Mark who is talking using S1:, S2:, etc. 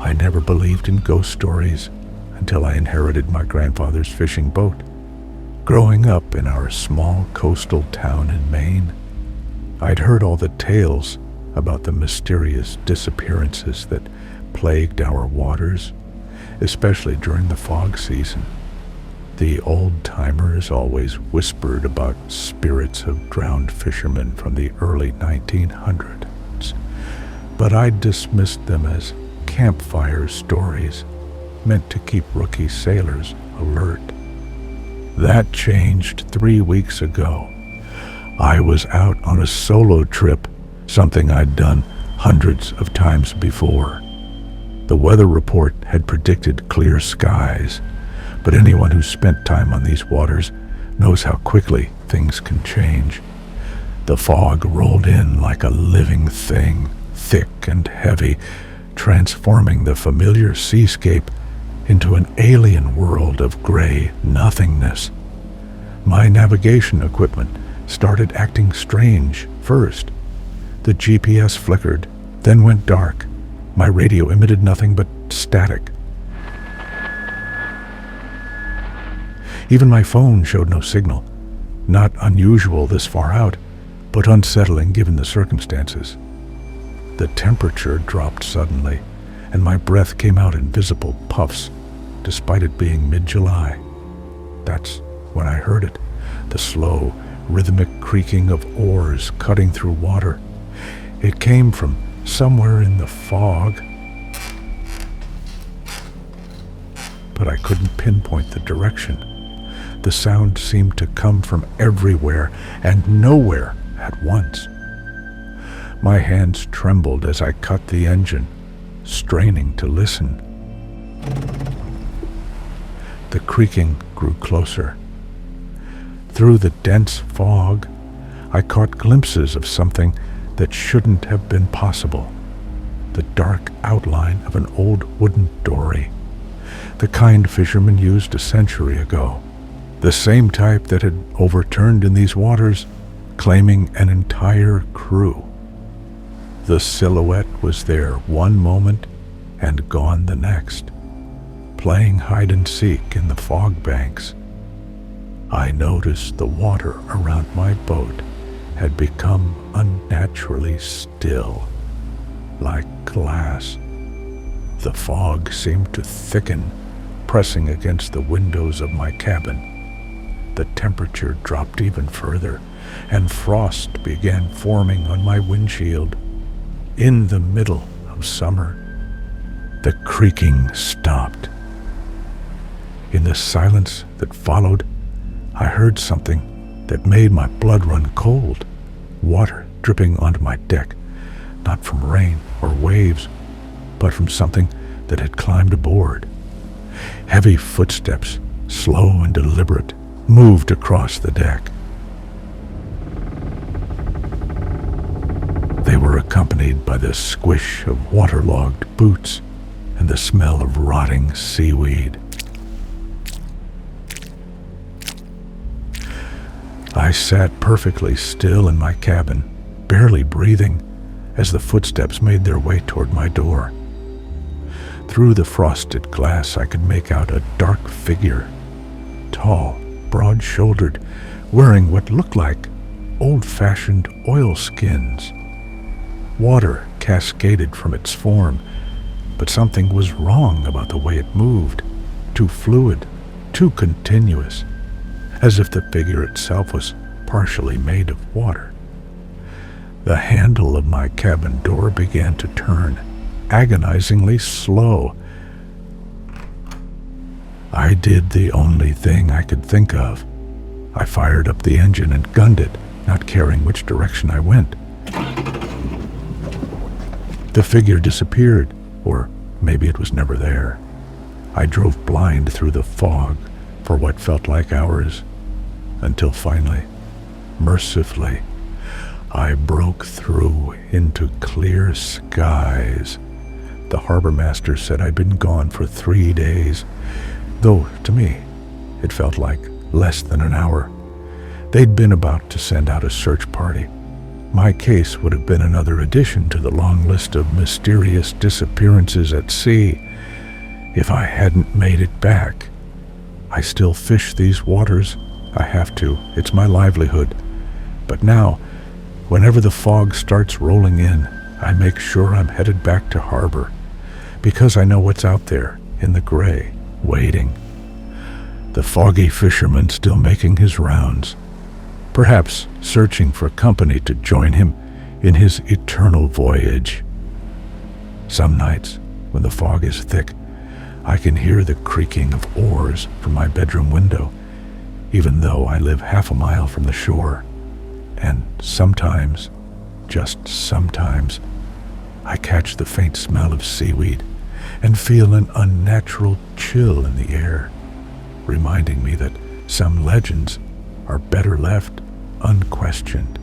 S1: I never believed in ghost stories until I inherited my grandfather's fishing boat. Growing up in our small coastal town in Maine, I'd heard all the tales about the mysterious disappearances that plagued our waters, especially during the fog season. The old-timers always whispered about spirits of drowned fishermen from the early 1900s, but I dismissed them as campfire stories meant to keep rookie sailors alert. That changed 3 weeks ago. I was out on a solo trip, something I'd done hundreds of times before. The weather report had predicted clear skies, but anyone who's spent time on these waters knows how quickly things can change. The fog rolled in like a living thing, thick and heavy, transforming the familiar seascape into an alien world of gray nothingness. My navigation equipment started acting strange first. The GPS flickered, then went dark. My radio emitted nothing but static. Even my phone showed no signal. Not unusual this far out, but unsettling given the circumstances. The temperature dropped suddenly, and my breath came out in visible puffs, despite it being mid-July. That's when I heard it, the slow, rhythmic creaking of oars cutting through water. It came from somewhere in the fog, but I couldn't pinpoint the direction. The sound seemed to come from everywhere and nowhere at once. My hands trembled as I cut the engine, straining to listen. The creaking grew closer. Through the dense fog, I caught glimpses of something that shouldn't have been possible. The dark outline of an old wooden dory, the kind fishermen used a century ago. The same type that had overturned in these waters, claiming an entire crew. The silhouette was there one moment and gone the next, playing hide-and-seek in the fog banks. I noticed the water around my boat had become unnaturally still, like glass. The fog seemed to thicken, pressing against the windows of my cabin. The temperature dropped even further, and frost began forming on my windshield. In the middle of summer, the creaking stopped. In the silence that followed, I heard something that made my blood run cold. Water dripping onto my deck, not from rain or waves, but from something that had climbed aboard. Heavy footsteps, slow and deliberate, moved across the deck. They were accompanied by the squish of waterlogged boots and the smell of rotting seaweed. I sat perfectly still in my cabin, barely breathing, as the footsteps made their way toward my door. Through the frosted glass I could make out a dark figure, tall, broad-shouldered, wearing what looked like old-fashioned oilskins. Water cascaded from its form, but something was wrong about the way it moved. Too fluid, too continuous, as if the figure itself was partially made of water. The handle of my cabin door began to turn, agonizingly slow. I did the only thing I could think of. I fired up the engine and gunned it, not caring which direction I went. The figure disappeared, or maybe it was never there. I drove blind through the fog for what felt like hours, until finally, mercifully, I broke through into clear skies. The harbor master said I'd been gone for 3 days, though to me it felt like less than an hour. They'd been about to send out a search party. My case would have been another addition to the long list of mysterious disappearances at sea if I hadn't made it back. I still fish these waters. I have to. It's my livelihood. But now, whenever the fog starts rolling in, I make sure I'm headed back to harbor, because I know what's out there in the gray, waiting. The foggy fisherman still making his rounds, perhaps searching for company to join him in his eternal voyage. Some nights, when the fog is thick, I can hear the creaking of oars from my bedroom window, even though I live half a mile from the shore. And sometimes, just sometimes, I catch the faint smell of seaweed and feel an unnatural chill in the air, reminding me that some legends are better left unquestioned.